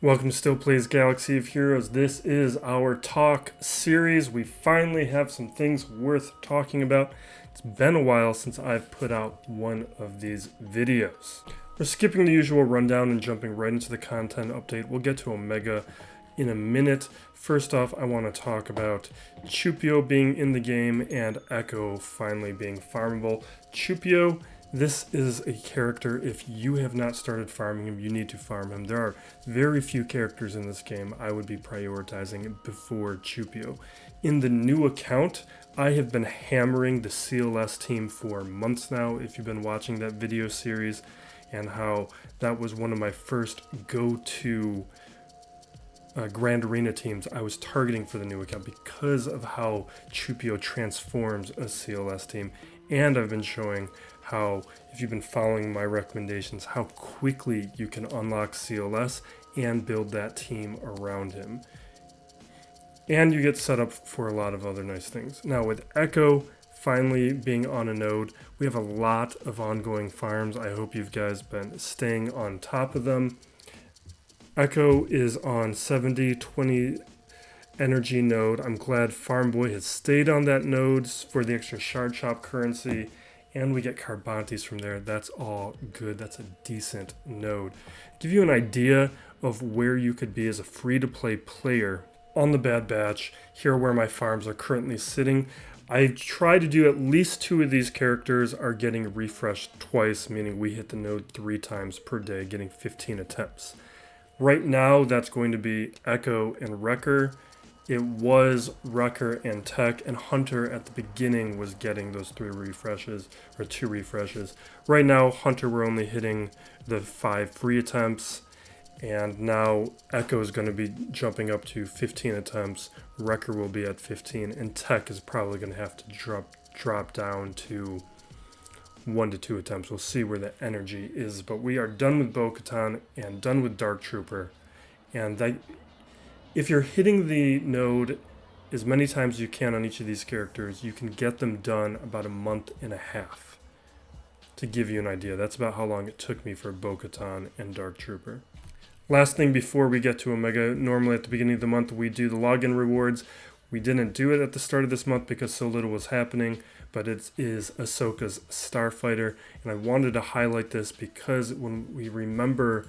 Welcome to Still Plays Galaxy of Heroes. This is our talk series. We finally have some things worth talking about. It's been a while since I've put out one of these videos. We're skipping the usual rundown and jumping right into the content update. We'll get to Omega in a minute. First off, I want to talk about Chewpio being in the game and Echo finally being farmable. Chewpio, this is a character, if you have not started farming him, you need to farm him. There are very few characters in this game I would be prioritizing before Chewpio. In the new account, I have been hammering the CLS team for months now, if you've been watching that video series, and how that was one of my first go-to Grand Arena teams I was targeting for the new account because of how Chewpio transforms a CLS team. And I've been showing how, if you've been following my recommendations, how quickly you can unlock CLS and build that team around him. And you get set up for a lot of other nice things. Now with Echo finally being on a node, we have a lot of ongoing farms. I hope you guys been staying on top of them. Echo is on 70-20 energy node. I'm glad Farm Boy has stayed on that node for the extra shard shop currency, and we get Carbantes from there. That's all good. That's a decent node. Give you an idea of where you could be as a free-to-play player on the Bad Batch. Here where my farms are currently sitting. I try to do at least 2 of these characters are getting refreshed twice, meaning we hit the node 3 times per day, getting 15 attempts. Right now, that's going to be Echo and Wrecker. It was Wrecker and Tech, and Hunter at the beginning was getting those 3 refreshes, or 2 refreshes. Right now, Hunter, we're only hitting the 5 free attempts, and now Echo is going to be jumping up to 15 attempts. Wrecker will be at 15, and Tech is probably going to have to drop down to 1 to 2 attempts. We'll see where the energy is, but we are done with Bo-Katan and done with Dark Trooper, and that, if you're hitting the node as many times as you can on each of these characters, you can get them done about a month and a half. To give you an idea, that's about how long it took me for Bo-Katan and Dark Trooper. Last thing before we get to Omega, normally at the beginning of the month we do the login rewards. We didn't do it at the start of this month because so little was happening, but it is Ahsoka's Starfighter, and I wanted to highlight this because when we remember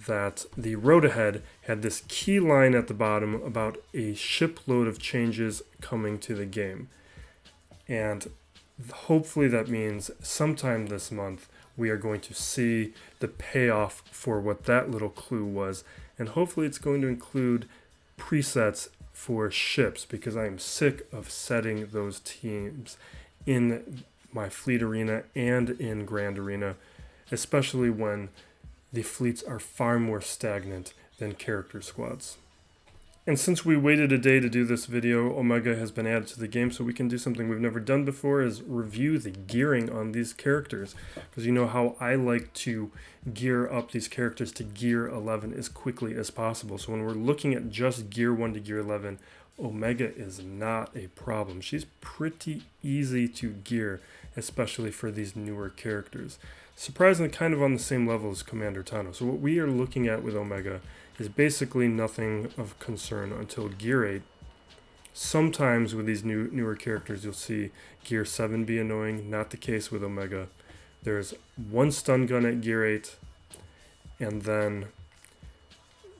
that the road ahead had this key line at the bottom about a shipload of changes coming to the game. And hopefully that means sometime this month we are going to see the payoff for what that little clue was. And hopefully it's going to include presets for ships, because I am sick of setting those teams in my fleet arena and in Grand Arena, especially when the fleets are far more stagnant than character squads. And since we waited a day to do this video, Omega has been added to the game, so we can do something we've never done before, is review the gearing on these characters. Because you know how I like to gear up these characters to gear 11 as quickly as possible. So when we're looking at just gear 1 to gear 11, Omega is not a problem. She's pretty easy to gear, especially for these newer characters. Surprisingly, kind of on the same level as Commander Tano. So what we are looking at with Omega is basically nothing of concern until Gear 8. Sometimes with these newer characters, you'll see Gear 7 be annoying. Not the case with Omega. There's 1 stun gun at Gear 8, and then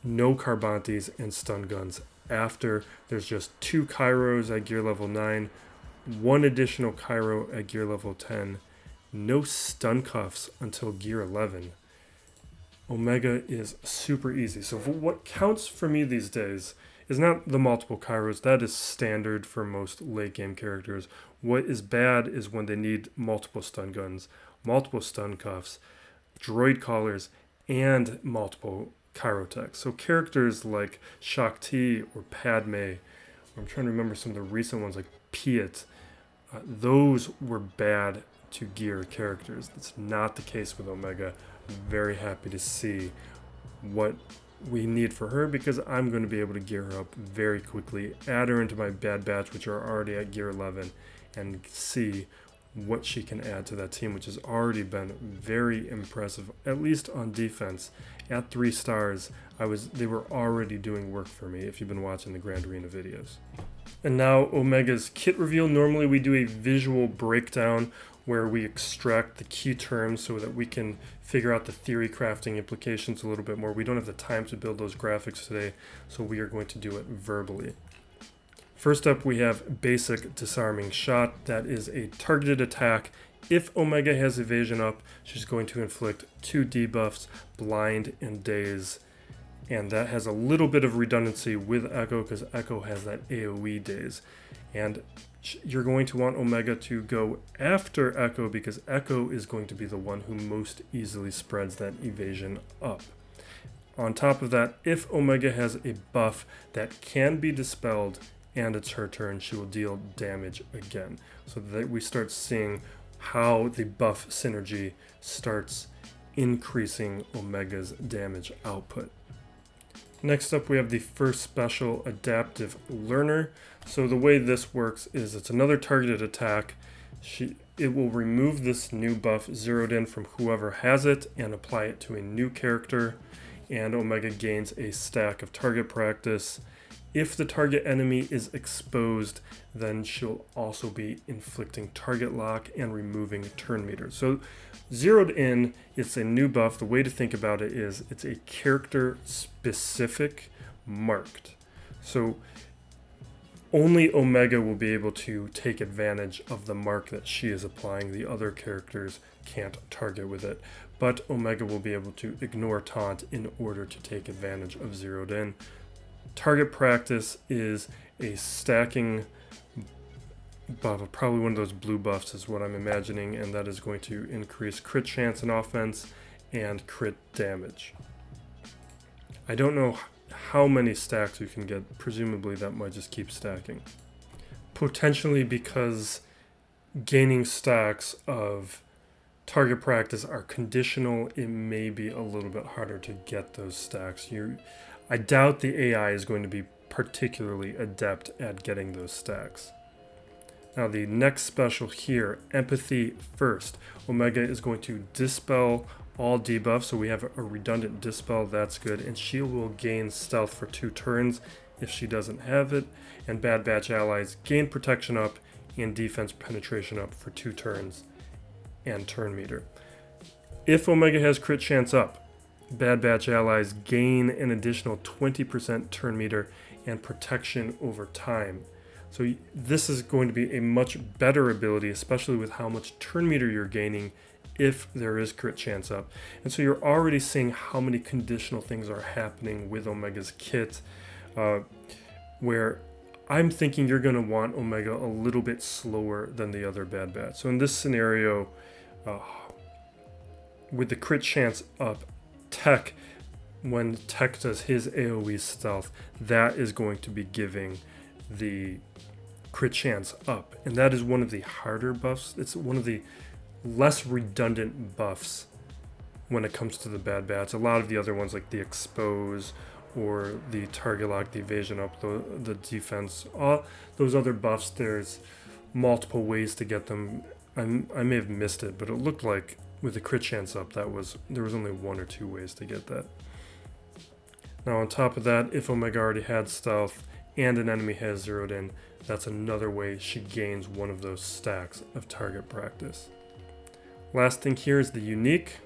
no Carbantes and stun guns. After, there's just 2 Kairos at Gear level 9, 1 additional Kairo at Gear level 10, no stun cuffs until Gear 11. Omega is super easy. So what counts for me these days is not the multiple Kairos. That is standard for most late game characters. What is bad is when they need multiple stun guns, multiple stun cuffs, droid collars, and multiple Kairotechs. So characters like Shakti or Padme, or I'm trying to remember some of the recent ones like Piet, those were bad to gear characters. That's not the case with Omega. I'm very happy to see what we need for her, because I'm going to be able to gear her up very quickly, add her into my Bad Batch, which are already at gear 11, and see what she can add to that team, which has already been very impressive, at least on defense. At 3 stars, they were already doing work for me if you've been watching the Grand Arena videos. And now Omega's kit reveal. Normally we do a visual breakdown where we extract the key terms so that we can figure out the theory crafting implications a little bit more. We don't have the time to build those graphics today, so we are going to do it verbally. First up, we have basic disarming shot. That is a targeted attack. If Omega has evasion up, she's going to inflict 2 debuffs, blind and daze. And that has a little bit of redundancy with Echo because Echo has that AoE daze. And you're going to want Omega to go after Echo because Echo is going to be the one who most easily spreads that evasion up. On top of that, if Omega has a buff that can be dispelled and it's her turn, she will deal damage again. So that we start seeing how the buff synergy starts increasing Omega's damage output. Next up, we have the first special, Adaptive Learner. So the way this works is it's another targeted attack. It will remove this new buff zeroed in from whoever has it and apply it to a new character. And Omega gains a stack of target practice. If the target enemy is exposed, then she'll also be inflicting target lock and removing turn meter. So zeroed in, it's a new buff. The way to think about it is it's a character specific marked. So only Omega will be able to take advantage of the mark that she is applying. The other characters can't target with it, but Omega will be able to ignore taunt in order to take advantage of zeroed in. Target practice is a stacking buff, probably one of those blue buffs is what I'm imagining, and that is going to increase crit chance in offense and crit damage. I don't know how many stacks you can get, presumably that might just keep stacking. Potentially because gaining stacks of target practice are conditional, it may be a little bit harder to get those stacks. I doubt the AI is going to be particularly adept at getting those stacks. Now the next special here, Empathy First. Omega is going to dispel all debuffs, so we have a redundant dispel, that's good, and she will gain stealth for 2 turns if she doesn't have it, and Bad Batch allies gain protection up and defense penetration up for 2 turns and turn meter. If Omega has crit chance up, Bad Batch allies gain an additional 20% turn meter and protection over time. So this is going to be a much better ability, especially with how much turn meter you're gaining if there is crit chance up. And so you're already seeing how many conditional things are happening with Omega's kit, where I'm thinking you're going to want Omega a little bit slower than the other Bad Batch. So in this scenario, with the crit chance up, Tech, when Tech does his AoE stealth, that is going to be giving the crit chance up, and that is one of the harder buffs. It's one of the less redundant buffs when it comes to the Bad Batch. A lot of the other ones like the expose or the target lock, the evasion up, the defense, all those other buffs, there's multiple ways to get them. I may have missed it, but it looked like with the crit chance up, there was only 1 or 2 ways to get that. Now on top of that, if Omega already had stealth and an enemy has zeroed in, that's another way she gains one of those stacks of target practice. Last thing here is the unique.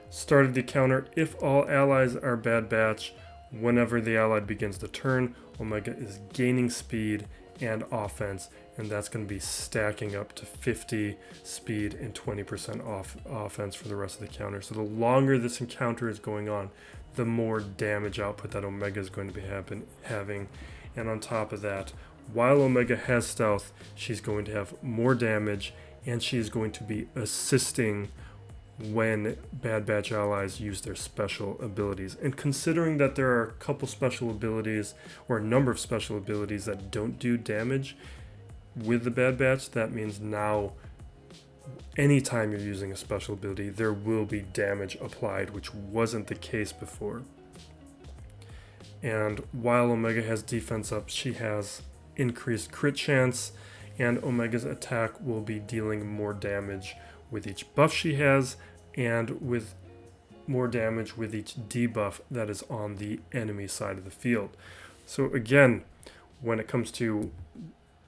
Start of the counter, if all allies are Bad Batch, whenever the allied begins the turn, Omega is gaining speed and offense, and that's going to be stacking up to 50 speed and 20% off offense for the rest of the counter. So the longer this encounter is going on, the more damage output that Omega is going to be having. And on top of that, while Omega has stealth, she's going to have more damage, and she's going to be assisting when Bad Batch allies use their special abilities. And considering that there are a couple special abilities, or a number of special abilities that don't do damage with the Bad Batch, that means now anytime you're using a special ability, there will be damage applied, which wasn't the case before. And while Omega has defense up, she has increased crit chance and Omega's attack will be dealing more damage with each buff she has, and with more damage with each debuff that is on the enemy side of the field. So again, when it comes to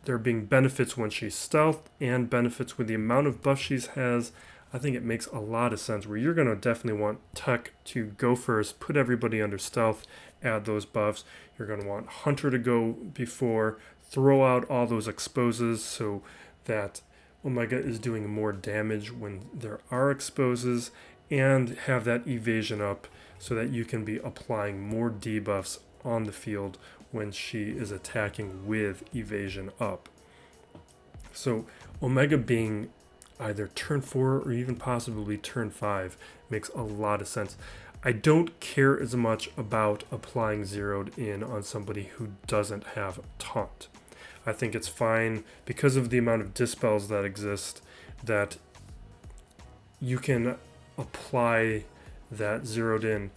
there being benefits when she's stealth and benefits with the amount of buff she has, I think it makes a lot of sense where you're going to definitely want Tech to go first, put everybody under stealth, add those buffs. You're going to want Hunter to go before, throw out all those exposes so that Omega is doing more damage when there are exposes, and have that evasion up so that you can be applying more debuffs on the field when she is attacking with evasion up. So Omega being either turn 4 or even possibly turn 5 makes a lot of sense. I don't care as much about applying zeroed in on somebody who doesn't have taunt. I think it's fine because of the amount of dispels that exist that you can apply that zeroed in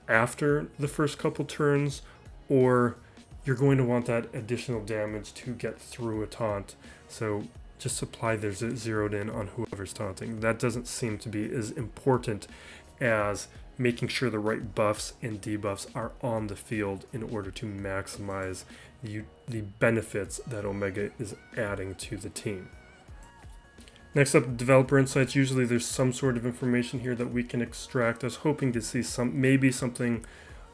after the first couple turns, or you're going to want that additional damage to get through a taunt. So just apply there's zeroed in on whoever's taunting. That doesn't seem to be as important as making sure the right buffs and debuffs are on the field in order to maximize the benefits that Omega is adding to the team. Next up, developer insights. Usually there's some sort of information here that we can extract. I was hoping to see maybe something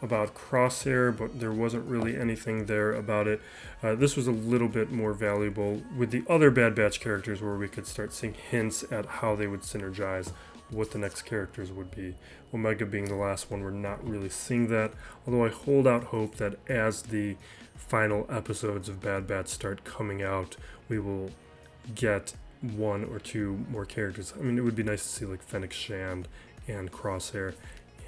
about Crosshair, but there wasn't really anything there about it. This was a little bit more valuable with the other Bad Batch characters, where we could start seeing hints at how they would synergize, what the next characters would be. Omega being the last one, we're not really seeing that, although I hold out hope that as the final episodes of Bad Batch start coming out, we will get one or two more characters. I mean, it would be nice to see like Fennec Shand and Crosshair,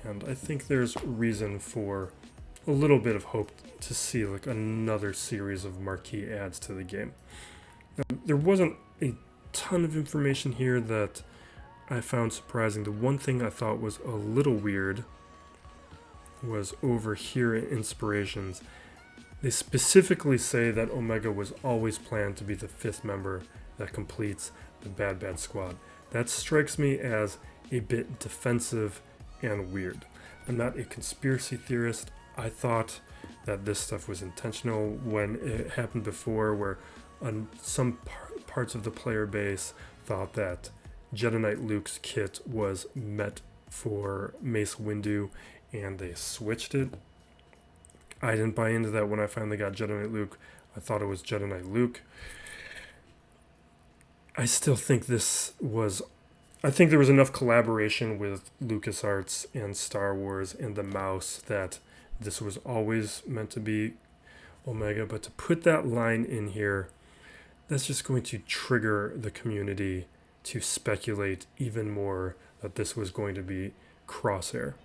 and I think there's reason for a little bit of hope to see like another series of marquee adds to the game. Now, there wasn't a ton of information here that I found surprising. The one thing I thought was a little weird was over here in Inspirations. They specifically say that Omega was always planned to be the 5th member that completes the Bad Batch squad. That strikes me as a bit defensive and weird. I'm not a conspiracy theorist. I thought that this stuff was intentional when it happened before, where some parts of the player base thought that Jedi Knight Luke's kit was meant for Mace Windu, and they switched it. I didn't buy into that when I finally got Jedi Knight Luke. I thought it was Jedi Knight Luke. I still think I think there was enough collaboration with LucasArts and Star Wars and the mouse that this was always meant to be Omega, but to put that line in here, that's just going to trigger the community to speculate even more that this was going to be Crosshair.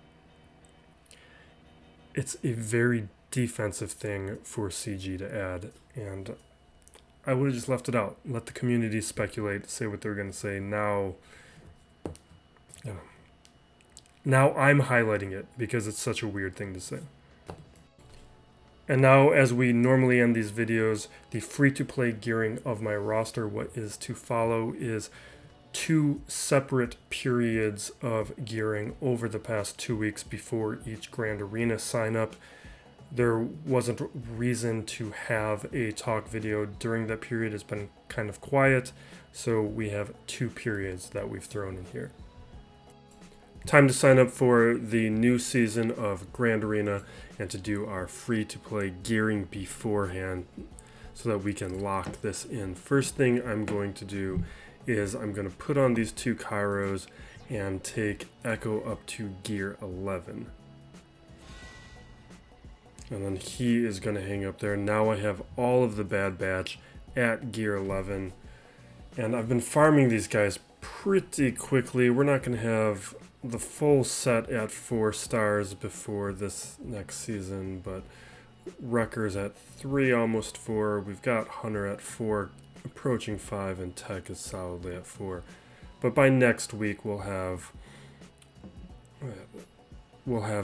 It's a very defensive thing for CG to add, and I would have just left it out. Let the community speculate, say what they're going to say. Now I'm highlighting it because it's such a weird thing to say. And now, as we normally end these videos, the free-to-play gearing of my roster, what is to follow is 2 separate periods of gearing over the past 2 weeks before each Grand Arena sign-up. There wasn't reason to have a talk video during that period. It's been kind of quiet, so we have 2 periods that we've thrown in here. Time to sign up for the new season of Grand Arena and to do our free-to-play gearing beforehand so that we can lock this in. First thing I'm going to do is I'm going to put on these 2 Kairos and take Echo up to gear 11. And then he is going to hang up there. Now I have all of the Bad Batch at gear 11. And I've been farming these guys pretty quickly. We're not going to have the full set at 4 stars before this next season, but Wrecker's at 3, almost 4. We've got Hunter at 4, approaching 5, and Tech is solidly at 4. But by next week we'll have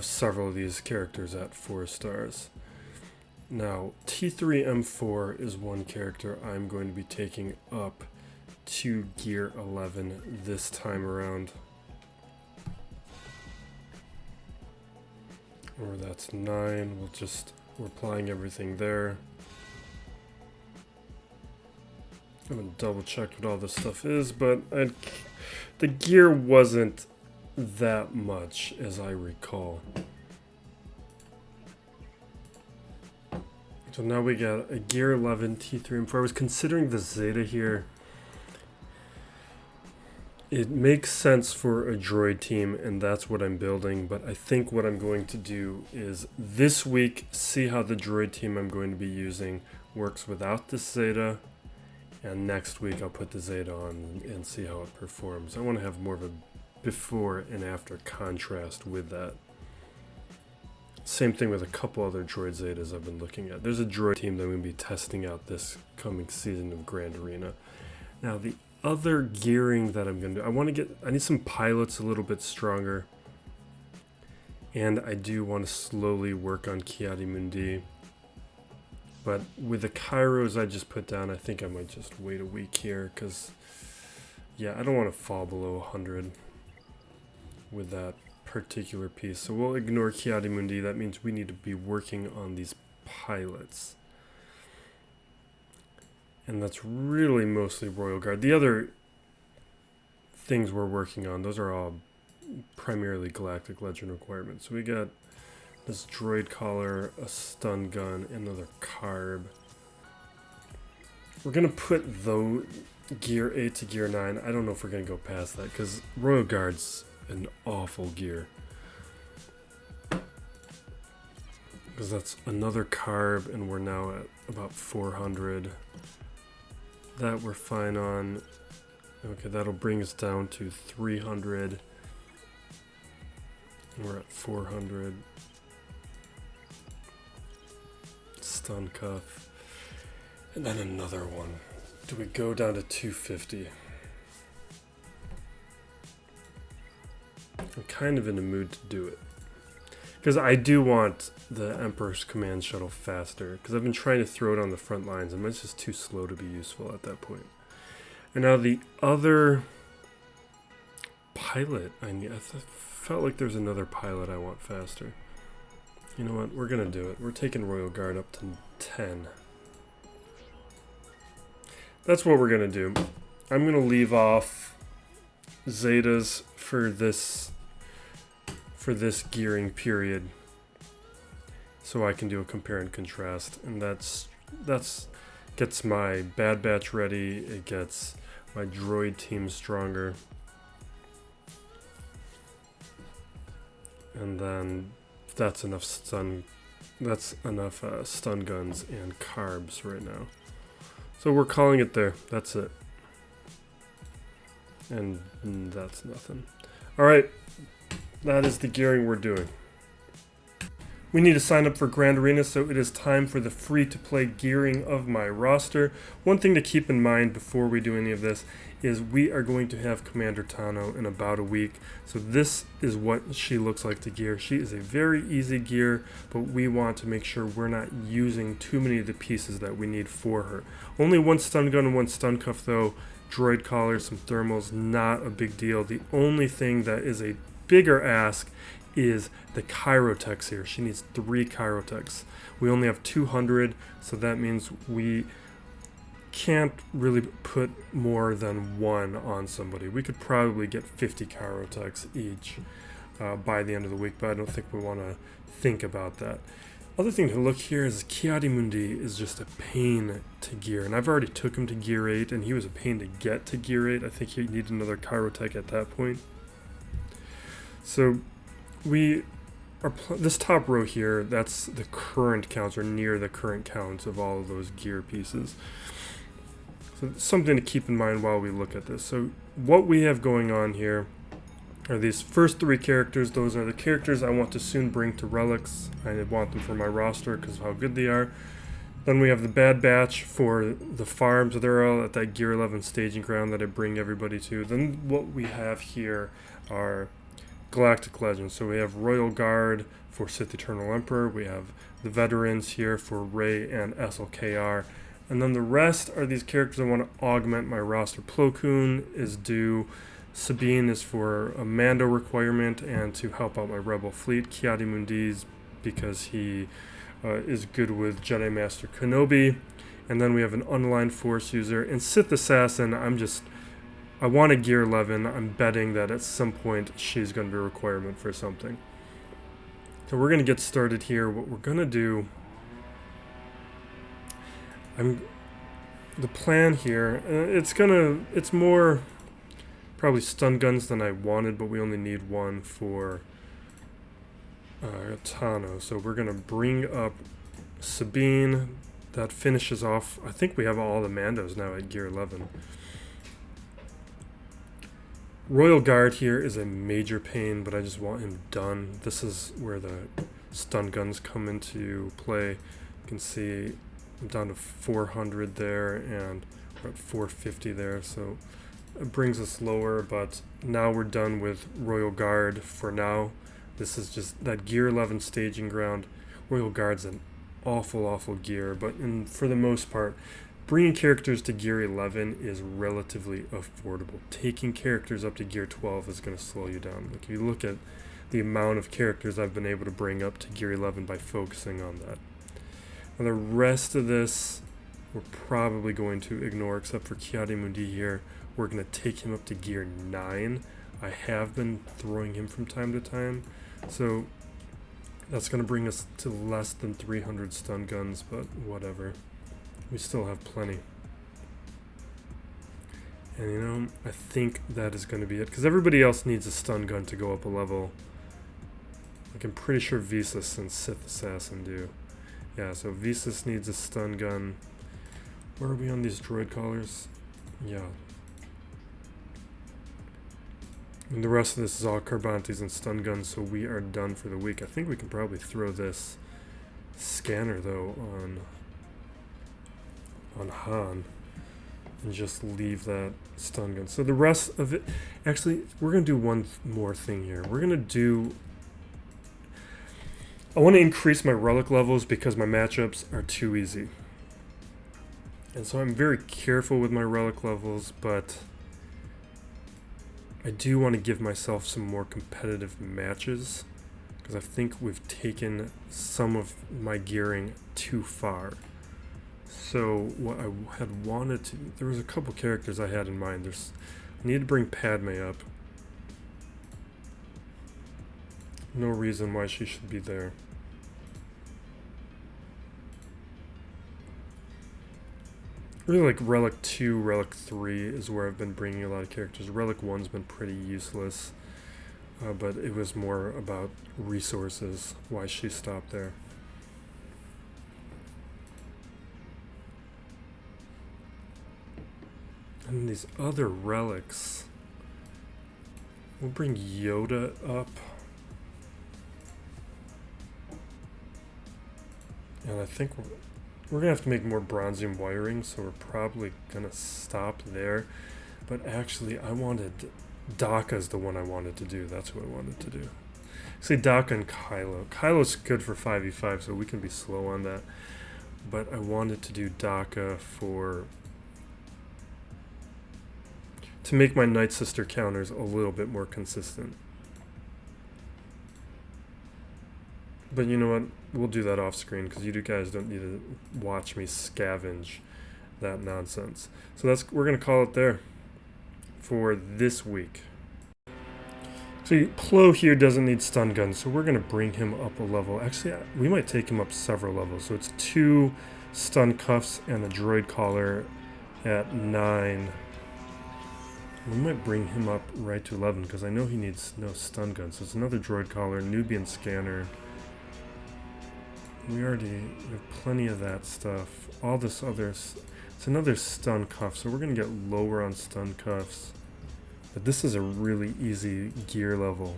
several of these characters at 4 stars. Now, T3M4 is one character I'm going to be taking up to Gear 11 this time around. Or that's 9. We're applying everything there. I'm going to double check what all this stuff is, but the gear wasn't that much as I recall. So now we got a Gear 11 T3M4. I was considering the Zeta here. It makes sense for a droid team, and that's what I'm building, but I think what I'm going to do is this week see how the droid team I'm going to be using works without the Zeta, and next week I'll put the Zeta on and see how it performs. I want to have more of a before and after contrast with that. Same thing with a couple other droid Zetas I've been looking at. There's a droid team that I'm going to be testing out this coming season of Grand Arena. Now the other gearing that I'm going to do, I need some pilots a little bit stronger. And I do want to slowly work on Ki-Adi-Mundi. But with the Kairos I just put down, I think I might just wait a week here because, yeah, I don't want to fall below 100 with that particular piece. So we'll ignore Ki-Adi-Mundi. That means we need to be working on these pilots. And that's really mostly Royal Guard. The other things we're working on, those are all primarily Galactic Legend requirements. So we got this droid collar, a stun gun, another carb. We're going to put the Gear 8 to Gear 9. I don't know if we're going to go past that because Royal Guard's an awful gear. Because that's another carb and we're now at about 400. That we're fine on. Okay, that'll bring us down to 300. We're at 400. Stun cuff. And then another one. Do we go down to 250? I'm kind of in the mood to do it. Because I do want the Emperor's Command Shuttle faster. Because I've been trying to throw it on the front lines and it's just too slow to be useful at that point. And now the other pilot I felt like there's another pilot I want faster. You know what? We're going to do it. We're taking Royal Guard up to 10. That's what we're going to do. I'm going to leave off Zetas for this gearing period so I can do a compare and contrast, and that's gets my Bad Batch ready. It gets my droid team stronger, and then that's enough stun guns and carbs right now. So we're calling it there. That's it. And that's nothing. All right. That is the gearing we're doing. We need to sign up for Grand Arena, so it is time for the free-to-play gearing of my roster. One thing to keep in mind before we do any of this is we are going to have Commander Tano in about a week. So this is what she looks like to gear. She is a very easy gear, but we want to make sure we're not using too many of the pieces that we need for her. Only one stun gun and one stun cuff though. Droid collar, some thermals, not a big deal. The only thing that is a bigger ask is the Chirotechs here. She needs 3 Chirotechs. We only have 200, so that means we can't really put more than 1 on somebody. We could probably get 50 Chirotechs each by the end of the week, but I don't think we want to think about that. Other thing to look here is Ki-Adi-Mundi is just a pain to gear, and I've already took him to Gear 8, and he was a pain to get to Gear 8. I think he needed another Chirotech at that point. So we are this top row here, that's the current counts, or near the current counts of all of those gear pieces. So something to keep in mind while we look at this. So what we have going on here are these first 3 characters. Those are the characters I want to soon bring to Relics. I want them for my roster because of how good they are. Then we have the Bad Batch for the farms. They're all at that Gear 11 staging ground that I bring everybody to. Then what we have here are Galactic Legends. So we have Royal Guard for Sith Eternal Emperor. We have the veterans here for Rey and SLKR. And then the rest are these characters I want to augment my roster. Plo Koon is due. Sabine is for a Mando requirement and to help out my Rebel fleet. Ki-Adi-Mundi because he is good with Jedi Master Kenobi. And then we have an unaligned Force user. And Sith Assassin, I want a Gear 11. I'm betting that at some point she's going to be a requirement for something. So we're going to get started here. What we're going to do... the plan here, it's more probably stun guns than I wanted, but we only need one for Tano. So we're going to bring up Sabine. That finishes off, I think we have all the Mandos now at Gear 11. Royal Guard here is a major pain, but I just want him done. This is where the stun guns come into play. You can see I'm down to 400 there, and we're at 450 there, so it brings us lower, but now we're done with Royal Guard for now. This is just that Gear 11 staging ground. Royal Guard's an awful gear, but for the most part, bringing characters to Gear 11 is relatively affordable. Taking characters up to Gear 12 is going to slow you down. Like, if you look at the amount of characters I've been able to bring up to Gear 11 by focusing on that. Now, the rest of this we're probably going to ignore, except for Ki-Adi-Mundi here. We're going to take him up to Gear 9. I have been throwing him from time to time, so that's going to bring us to less than 300 stun guns, but whatever. We still have plenty. And I think that is going to be it, because everybody else needs a stun gun to go up a level. Like, I'm pretty sure Visas and Sith Assassin do. Yeah, so Visas needs a stun gun. Where are we on these droid collars? Yeah. And the rest of this is all Carbantes and stun guns, so we are done for the week. I think we can probably throw this scanner, though, on Han and just leave that stun gun. So the rest of it... Actually, we're going to do one more thing here. We're going to do... I want to increase my relic levels because my matchups are too easy. And so I'm very careful with my relic levels, but I do want to give myself some more competitive matches because I think we've taken some of my gearing too far. So what I had wanted to... There was a couple characters I had in mind. I need to bring Padme up. No reason why she should be there. Really like Relic 2, Relic 3 is where I've been bringing a lot of characters. Relic 1's been pretty useless, but it was more about resources, why she stopped there. And these other relics, we'll bring Yoda up. And I think we're going to have to make more bronzium wiring, so we're probably going to stop there. But actually, I wanted... Daka's the one I wanted to do. That's what I wanted to do. Say Daka and Kylo. Kylo's good for 5v5, so we can be slow on that. But I wanted to do Daka to make my Night Sister counters a little bit more consistent. But you know what? We'll do that off screen because you guys don't need to watch me scavenge that nonsense. So we're going to call it there for this week. So Plo here doesn't need stun guns, so we're going to bring him up a level. Actually, we might take him up several levels. So it's 2 stun cuffs and a droid collar at 9. We might bring him up right to 11 because I know he needs no stun guns. So it's another droid collar, Nubian scanner. We have plenty of that stuff. All this other... It's another stun cuff, so we're going to get lower on stun cuffs. But this is a really easy gear level.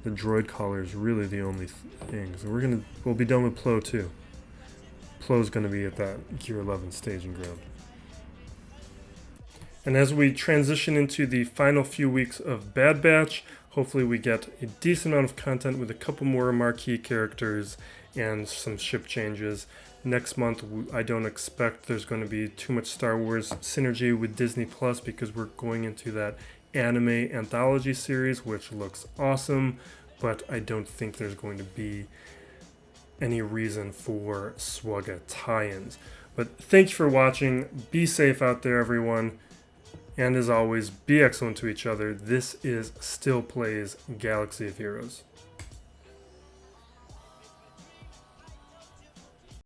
The droid collar is really the only thing. So we'll be done with Plo too. Plo's going to be at that Gear 11 staging ground. And as we transition into the final few weeks of Bad Batch, Hopefully we get a decent amount of content with a couple more marquee characters and some ship changes. Next month, I don't expect there's going to be too much Star Wars synergy with Disney Plus because we're going into that anime anthology series, which looks awesome, but I don't think there's going to be any reason for SWGOH tie-ins. But thank you for watching. Be safe out there, everyone. And as always, be excellent to each other. This is Still Plays Galaxy of Heroes.